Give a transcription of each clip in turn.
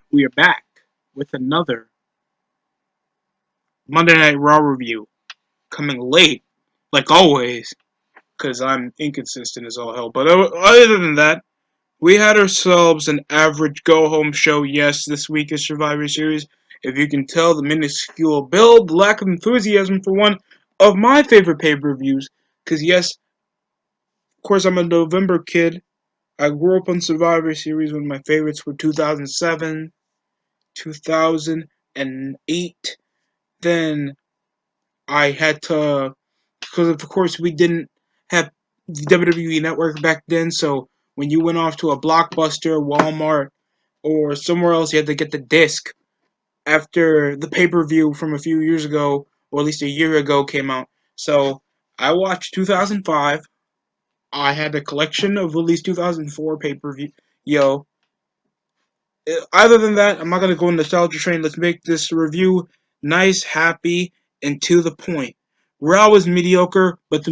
We are back with another Monday Night Raw review, coming late, like always, because I'm inconsistent as all hell. But other than that, we had ourselves an average go-home show. Yes, this week is Survivor Series. If you can tell, the minuscule build, lack of enthusiasm for one of my favorite pay-per-views. Because yes, of course, I'm a November kid. I grew up on Survivor Series. One of my favorites were 2007, 2008. Then I had to, because of course we didn't have the WWE Network back then. So when you went off to a Blockbuster, Walmart, or somewhere else, you had to get the disc after the pay per view from a few years ago, or at least a year ago, came out. So I watched 2005. I had a collection of at least 2004 pay per view. Yo, other than that, I'm not gonna go on the nostalgia train. Let's make this review nice, happy, and to the point. Raw was mediocre, but the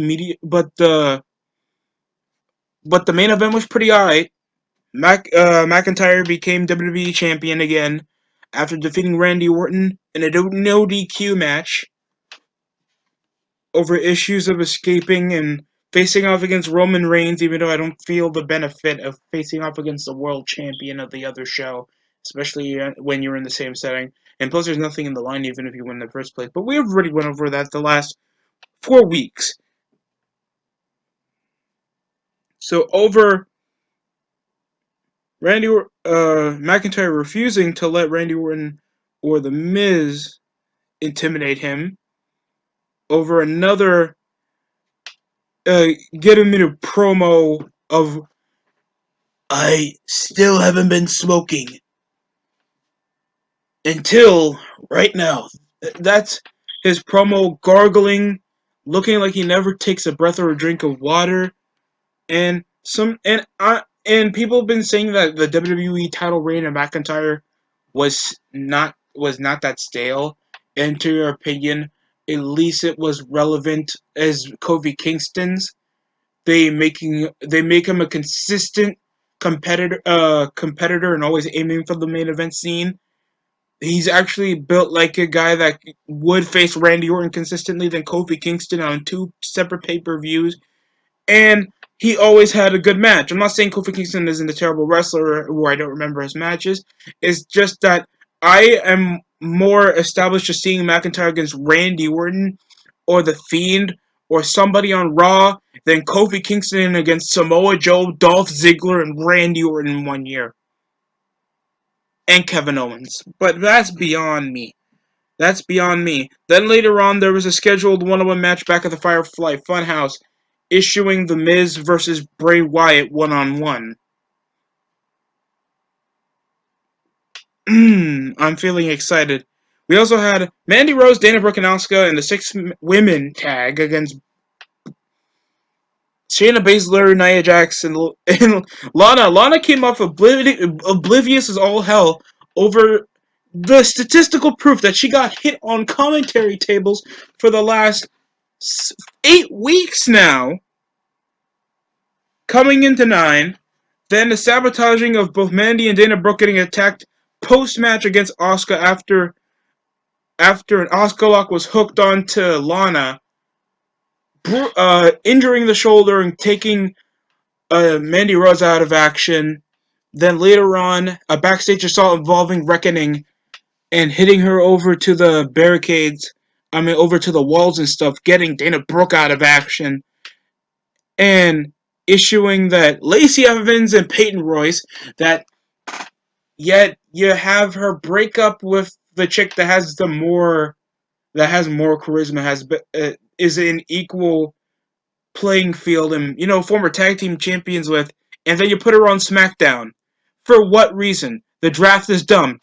main event was pretty alright. McIntyre became WWE champion again after defeating Randy Orton in a no DQ match over issues of escaping and facing off against Roman Reigns, even though I don't feel the benefit of facing off against the world champion of the other show, especially when you're in the same setting. And plus, there's nothing in the line even if you win in the first place. But we already went over that the last 4 weeks. So over McIntyre refusing to let Randy Orton or The Miz intimidate him, over another get him in a promo of I still haven't been smoking until right now. That's his promo gargling, looking like he never takes a breath or a drink of water, and people have been saying that the WWE title reign of McIntyre was not that stale. And to your opinion, at least it was relevant as Kofi Kingston's. They make him a consistent competitor and always aiming for the main event scene. He's actually built like a guy that would face Randy Orton consistently than Kofi Kingston on two separate pay-per-views, and he always had a good match. I'm not saying Kofi Kingston isn't a terrible wrestler or I don't remember his matches. It's just that I am more established to seeing McIntyre against Randy Orton or The Fiend or somebody on Raw than Kofi Kingston against Samoa Joe, Dolph Ziggler, and Randy Orton in 1 year. And Kevin Owens. But that's beyond me. That's beyond me. Then later on, there was a scheduled one-on-one match back at the Firefly Funhouse, issuing The Miz versus Bray Wyatt one-on-one. I'm feeling excited. We also had Mandy Rose, Dana Brooke, and Asuka in the six-women tag against Shayna Baszler, Nia Jax, and Lana. Lana came off oblivious as all hell over the statistical proof that she got hit on commentary tables for the last 8 weeks now, coming into 9. Then the sabotaging of both Mandy and Dana Brooke getting attacked post-match against Asuka after an Asuka lock was hooked onto Lana, injuring the shoulder and taking Mandy Rose out of action. Then later on, a backstage assault involving Reckoning and hitting her over to the barricades. Over to the walls and stuff, getting Dana Brooke out of action. And issuing that Lacey Evans and Peyton Royce, that yet you have her break up with the chick that has more charisma, is an equal playing field, and former tag team champions with, and then you put her on SmackDown. For what reason? The draft is dumb.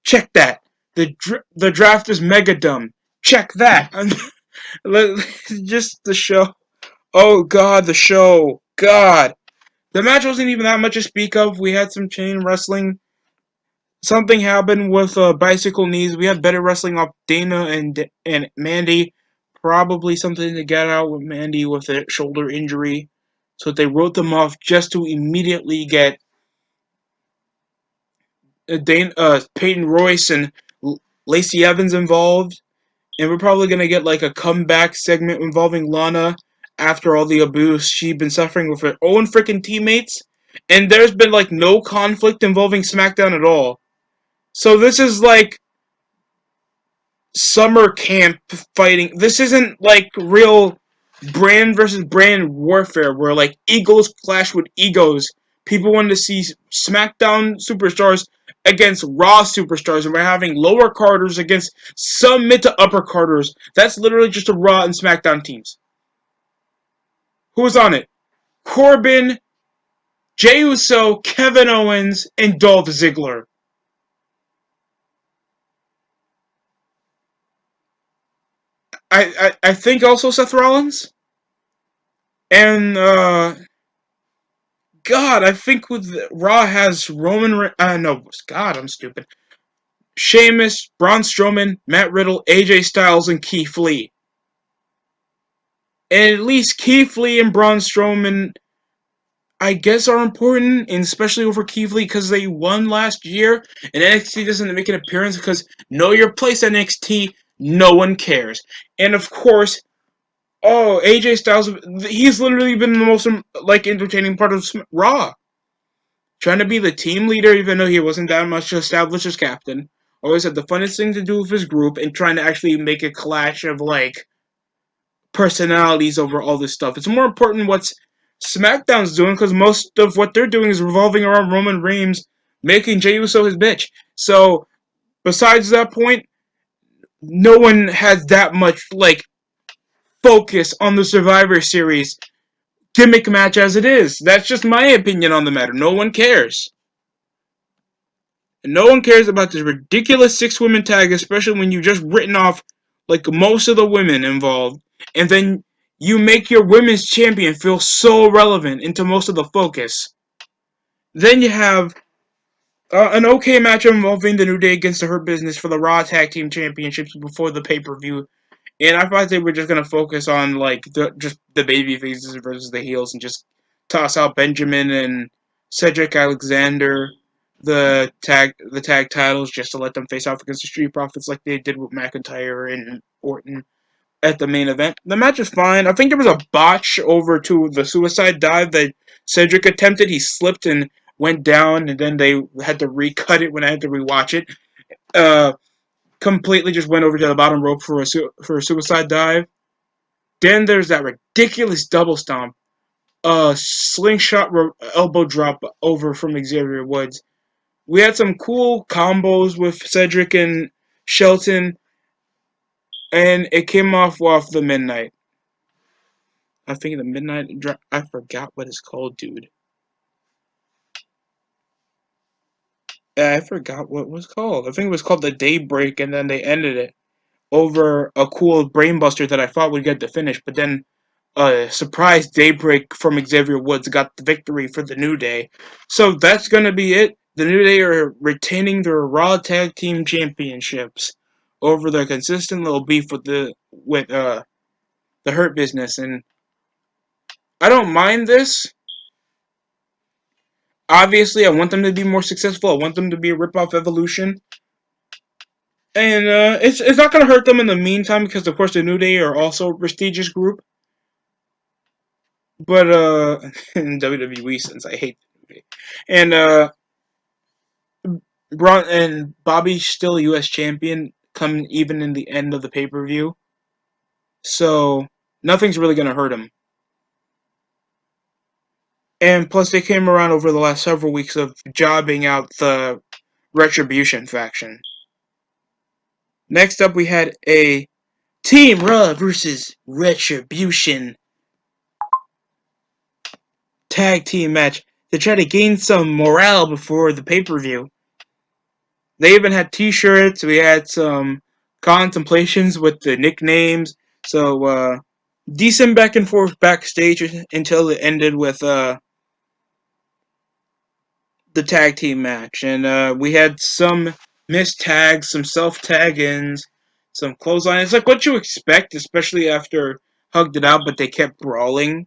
Check that. The draft is mega dumb. Check that. Just the show. Oh God, the show. God. The match wasn't even that much to speak of. We had some chain wrestling. Something happened with bicycle knees. We had better wrestling off Dana and Mandy. Probably something to get out with Mandy with a shoulder injury. So they wrote them off just to immediately get Peyton Royce and Lacey Evans involved, and we're probably gonna get like a comeback segment involving Lana after all the abuse she's been suffering with her own freaking teammates. And there's been like no conflict involving SmackDown at all. So this is like summer camp fighting. This isn't like real brand versus brand warfare where like egos clash with egos. People want to see SmackDown superstars against Raw superstars, and we're having lower carders against some mid to upper carders. That's literally just the Raw and SmackDown teams. Who's on it? Corbin, Jey Uso, Kevin Owens, and Dolph Ziggler. I think also Seth Rollins. And God, I think with Raw has no, God, I'm stupid. Sheamus, Braun Strowman, Matt Riddle, AJ Styles, and Keith Lee. And at least Keith Lee and Braun Strowman, I guess, are important, and especially over Keith Lee because they won last year, and NXT doesn't make an appearance because know your place NXT, no one cares. And of course, AJ Styles, he's literally been the most like entertaining part of Raw. Trying to be the team leader, even though he wasn't that much established as captain. Always had the funnest thing to do with his group, and trying to actually make a clash of like personalities over all this stuff. It's more important what SmackDown's doing because most of what they're doing is revolving around Roman Reigns making Jey Uso his bitch. So besides that point, no one has that much like focus on the Survivor Series gimmick match as it is. That's just my opinion on the matter. No one cares. And no one cares about this ridiculous 6 women tag, especially when you've just written off like most of the women involved, and then you make your women's champion feel so relevant into most of the focus. Then you have an okay match involving the New Day against the Hurt Business for the Raw Tag Team Championships before the pay per view, and I thought they were just gonna focus on like just the baby faces versus the heels and just toss out Benjamin and Cedric Alexander the tag titles just to let them face off against the Street Profits like they did with McIntyre and Orton at the main event. The match was fine. I think there was a botch over to the suicide dive that Cedric attempted. He slipped and went down, and then they had to recut it when I had to rewatch it. Uh, Completely just went over to the bottom rope for a suicide dive. Then there's that ridiculous double stomp, slingshot elbow drop over from Xavier Woods. We had some cool combos with Cedric and Shelton, and it came off the midnight. I think the midnight. I forgot what it's called, dude. I forgot what it was called. I think it was called the Daybreak, and then they ended it over a cool brainbuster that I thought would get the finish, but then a surprise Daybreak from Xavier Woods got the victory for the New Day. So that's gonna be it. The New Day are retaining their Raw Tag Team Championships over their consistent little beef with the Hurt Business, and I don't mind this. Obviously, I want them to be more successful. I want them to be a rip-off Evolution. And it's not going to hurt them in the meantime because, of course, the New Day are also a prestigious group. But in WWE, since I hate the New Day, and Braun and Bobby's still U.S. champion, come even in the end of the pay per view. So nothing's really going to hurt him. And plus, they came around over the last several weeks of jobbing out the Retribution faction. Next up, we had a Team Raw versus Retribution tag team match to try to gain some morale before the pay per view. They even had T-shirts. We had some contemplations with the nicknames. So decent back and forth backstage until it ended with the tag team match, and we had some missed tags, some self tag ins, some clothesline. It's like what you expect, especially after Hugged It Out, but they kept brawling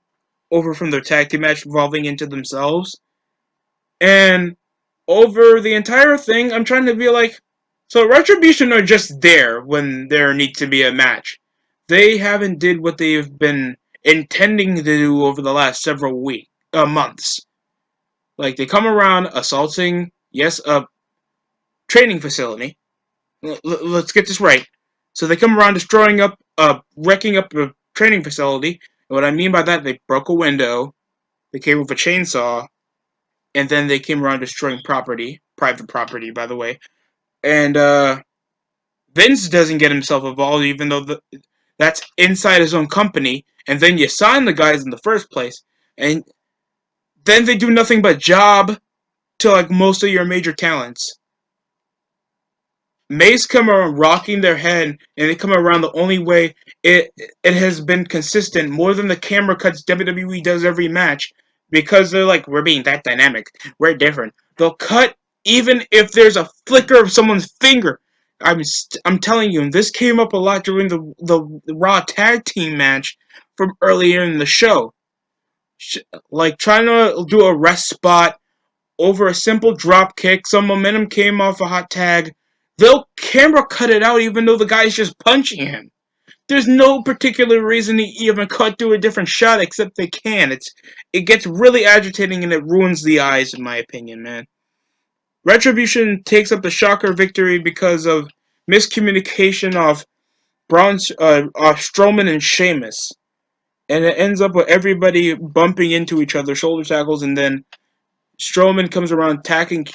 over from their tag team match, evolving into themselves. And over the entire thing, I'm trying to be like, so Retribution are just there when there needs to be a match. They haven't did what they've been intending to do over the last several months. Like they come around assaulting, yes, a training facility. Let's get this right. So they come around destroying up, wrecking up a training facility. And what I mean by that, they broke a window. They came with a chainsaw, and then they came around destroying property, private property, by the way. And Vince doesn't get himself involved, even though that's inside his own company. And then you sign the guys in the first place, and then they do nothing but job to like most of your major talents. Mace come around rocking their head, and they come around the only way it has been consistent more than the camera cuts WWE does every match, because they're like, we're being that dynamic, we're different. They'll cut even if there's a flicker of someone's finger. I'm telling you, and this came up a lot during the Raw tag team match from earlier in the show. Like trying to do a rest spot over a simple drop kick, some momentum came off a hot tag. They'll camera cut it out even though the guy's just punching him. There's no particular reason to even cut to a different shot except they can. It gets really agitating and it ruins the eyes in my opinion, man. Retribution takes up the shocker victory because of miscommunication of Strowman and Sheamus. And it ends up with everybody bumping into each other, shoulder tackles, and then Strowman comes around attacking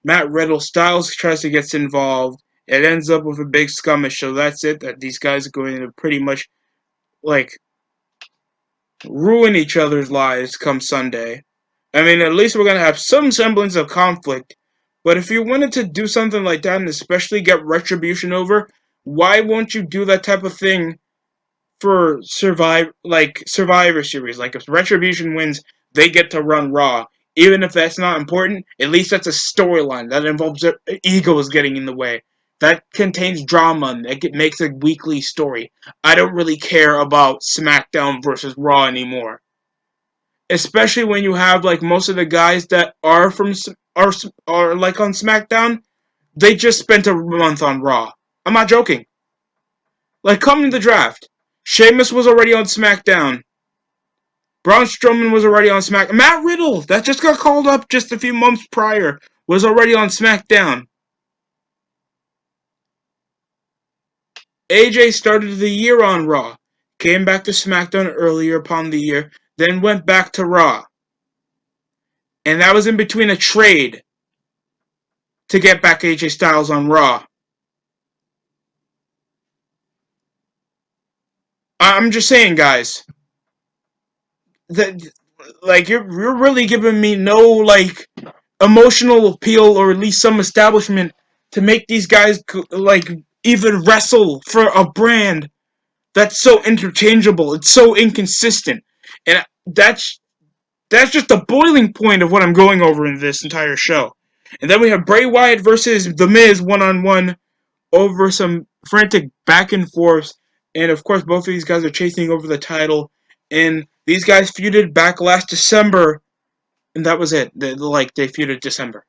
Matt Riddle. Styles tries to get involved. It ends up with a big skirmish, so that's it. That these guys are going to pretty much like ruin each other's lives come Sunday. I mean, at least we're gonna have some semblance of conflict. But if you wanted to do something like that and especially get Retribution over, why won't you do that type of thing for Survivor Series? Like if Retribution wins, they get to run Raw. Even if that's not important, at least that's a storyline that involves egos getting in the way. That contains drama and it makes a weekly story. I don't really care about SmackDown versus Raw anymore, especially when you have like most of the guys that are are like on SmackDown. They just spent a month on Raw. I'm not joking. Like coming to the draft, Sheamus was already on SmackDown. Braun Strowman was already on SmackDown. Matt Riddle, that just got called up just a few months prior, was already on SmackDown. AJ started the year on Raw, came back to SmackDown earlier upon the year, then went back to Raw. And that was in between a trade to get back AJ Styles on Raw. I'm just saying, guys, that like you're really giving me no like emotional appeal or at least some establishment to make these guys like even wrestle for a brand that's so interchangeable. It's so inconsistent, and that's just the boiling point of what I'm going over in this entire show. And then we have Bray Wyatt versus The Miz one-on-one over some frantic back and forth. And of course, both of these guys are chasing over the title. And these guys feuded back last December, and that was it. They feuded December.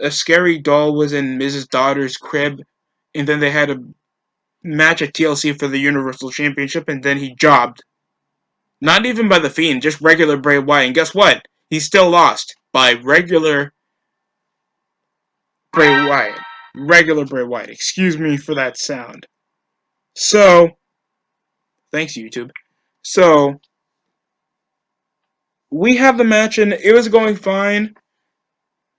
A scary doll was in Miz's daughter's crib, and then they had a match at TLC for the Universal Championship, and then he jobbed. Not even by the Fiend, just regular Bray Wyatt. And guess what? He still lost by regular Bray Wyatt. Regular Bray Wyatt. Excuse me for that sound. So, thanks, YouTube. So, we have the match, and it was going fine.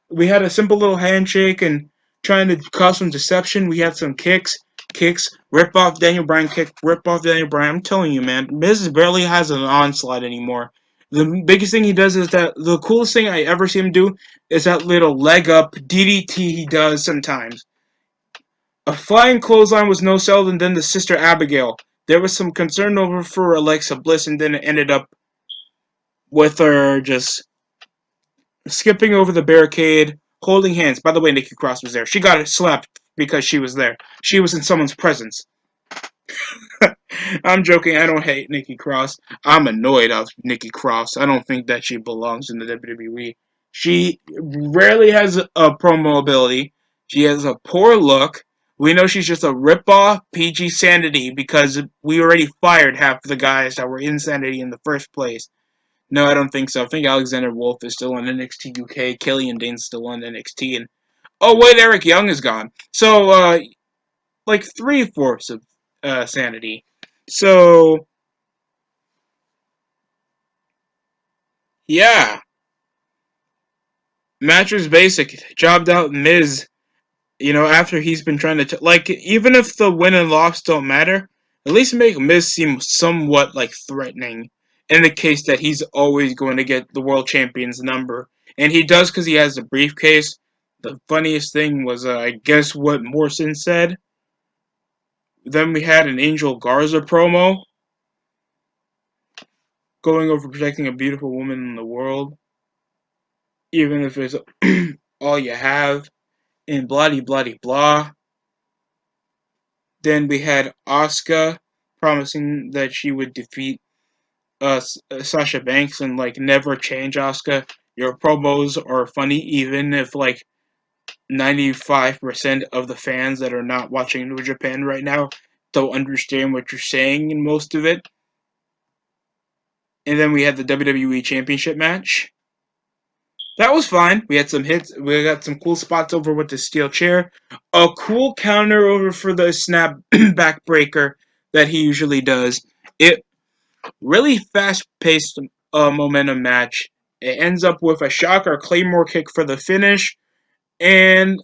We had a simple little handshake and trying to cause some deception. We had some kicks, rip off Daniel Bryan kick, rip off Daniel Bryan. I'm telling you, man, Miz barely has an onslaught anymore. The biggest thing he does is that the coolest thing I ever see him do is that little leg up DDT he does sometimes. A flying clothesline was no sell, and then the Sister Abigail. There was some concern over for Alexa Bliss, and then it ended up with her just skipping over the barricade, holding hands. By the way, Nikki Cross was there. She got slapped because she was there. She was in someone's presence. I'm joking. I don't hate Nikki Cross. I'm annoyed of Nikki Cross. I don't think that she belongs in the WWE. She rarely has a promo ability. She has a poor look. We know she's just a rip-off PG Sanity because we already fired half the guys that were in Sanity in the first place. No, I don't think so. I think Alexander Wolf is still on NXT UK. Killian Dane's still on NXT. And oh wait, Eric Young is gone. So like 3/4 of Sanity. So yeah, match was basic. Jobbed out Miz. After he's been trying to like, even if the win and loss don't matter, at least make Miz seem somewhat like threatening. In the case that he's always going to get the world champion's number, and he does because he has the briefcase. The funniest thing was, I guess what Morrison said. Then we had an Angel Garza promo going over protecting a beautiful woman in the world, even if it's all you have, and bloody bloody blah. Then we had Asuka promising that she would defeat Sasha Banks and like never change Asuka. Your promos are funny even if like 95% of the fans that are not watching New Japan right now don't understand what you're saying in most of it. And then we had the WWE Championship match. That was fine. We had some hits. We got some cool spots over with the steel chair. A cool counter over for the snap backbreaker that he usually does. It really fast-paced momentum match. It ends up with a shocker Claymore kick for the finish. And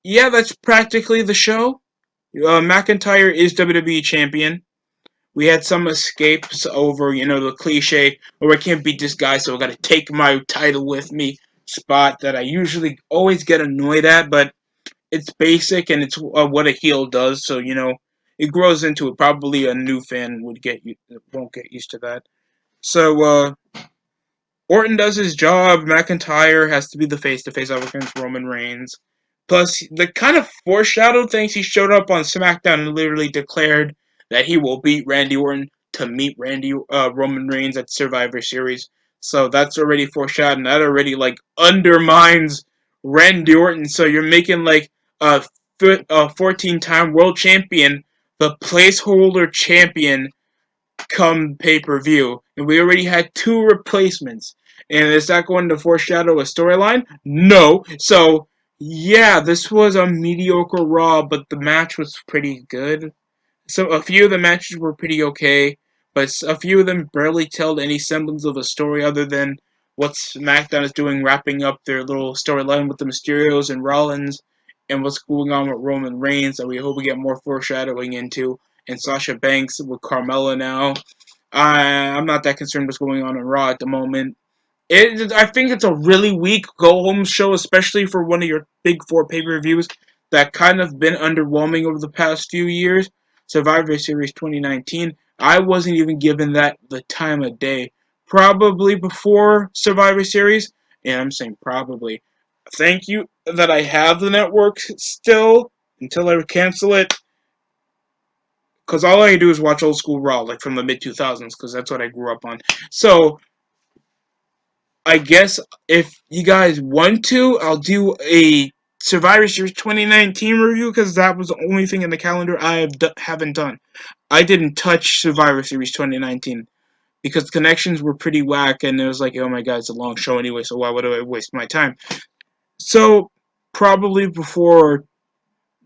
yeah, that's practically the show. McIntyre is WWE champion. We had some escapes over, the cliche, or I can't beat this guy, so I gotta take my title with me spot that I usually always get annoyed at, but it's basic and it's what a heel does, so, it grows into it. Probably a new fan won't get used to that. So, Orton does his job. McIntyre has to be the face to face off against Roman Reigns. Plus, the kind of foreshadowed things, he showed up on SmackDown and literally declared that he will beat Randy Orton to meet Roman Reigns at Survivor Series. So that's already foreshadowed, and that already like undermines Randy Orton. So you're making like a 14-time world champion the placeholder champion come pay-per-view, and we already had two replacements. And is that going to foreshadow a storyline? No. So, yeah, this was a mediocre Raw, but the match was pretty good. So a few of the matches were pretty okay, but a few of them barely told any semblance of a story other than what SmackDown is doing, wrapping up their little storyline with the Mysterios and Rollins, and what's going on with Roman Reigns that we hope we get more foreshadowing into, and Sasha Banks with Carmella now. I'm not that concerned what's going on in Raw at the moment. I think it's a really weak go-home show, especially for one of your big four pay-per-views that kind of been underwhelming over the past few years. Survivor Series 2019, I wasn't even given that the time of day. Probably before Survivor Series, and I'm saying probably. Thank you that I have the network still until I cancel it, because all I do is watch old school Raw, like from the mid 2000s, because that's what I grew up on. So I guess if you guys want to, I'll do a Survivor Series 2019 review because that was the only thing in the calendar haven't done. I didn't touch Survivor Series 2019 because the connections were pretty whack, and it was like, oh my god, it's a long show anyway, so why would I waste my time? So probably before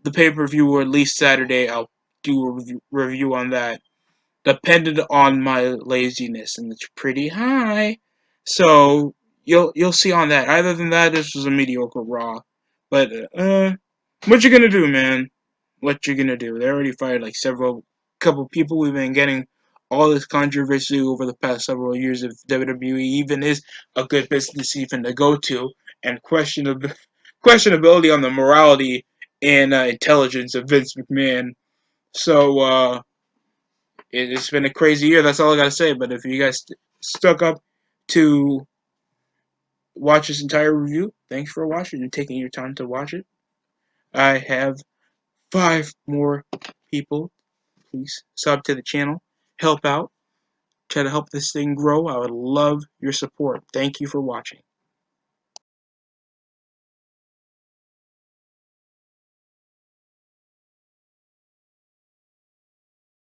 the pay-per-view, or at least Saturday, I'll do a review on that. Depended on my laziness, and it's pretty high. So you'll see on that. Other than that, this was a mediocre Raw. But what you gonna do, man? What you gonna do? They already fired like couple people. We've been getting all this controversy over the past several years if WWE even is a good business even to go to, and questionability on the morality and intelligence of Vince McMahon. So it's been a crazy year. That's all I gotta say. But if you guys stuck up to watch this entire review, thanks for watching and taking your time to watch it. I have 5 more people. Please sub to the channel, help out, try to help this thing grow. I would love your support. Thank you for watching.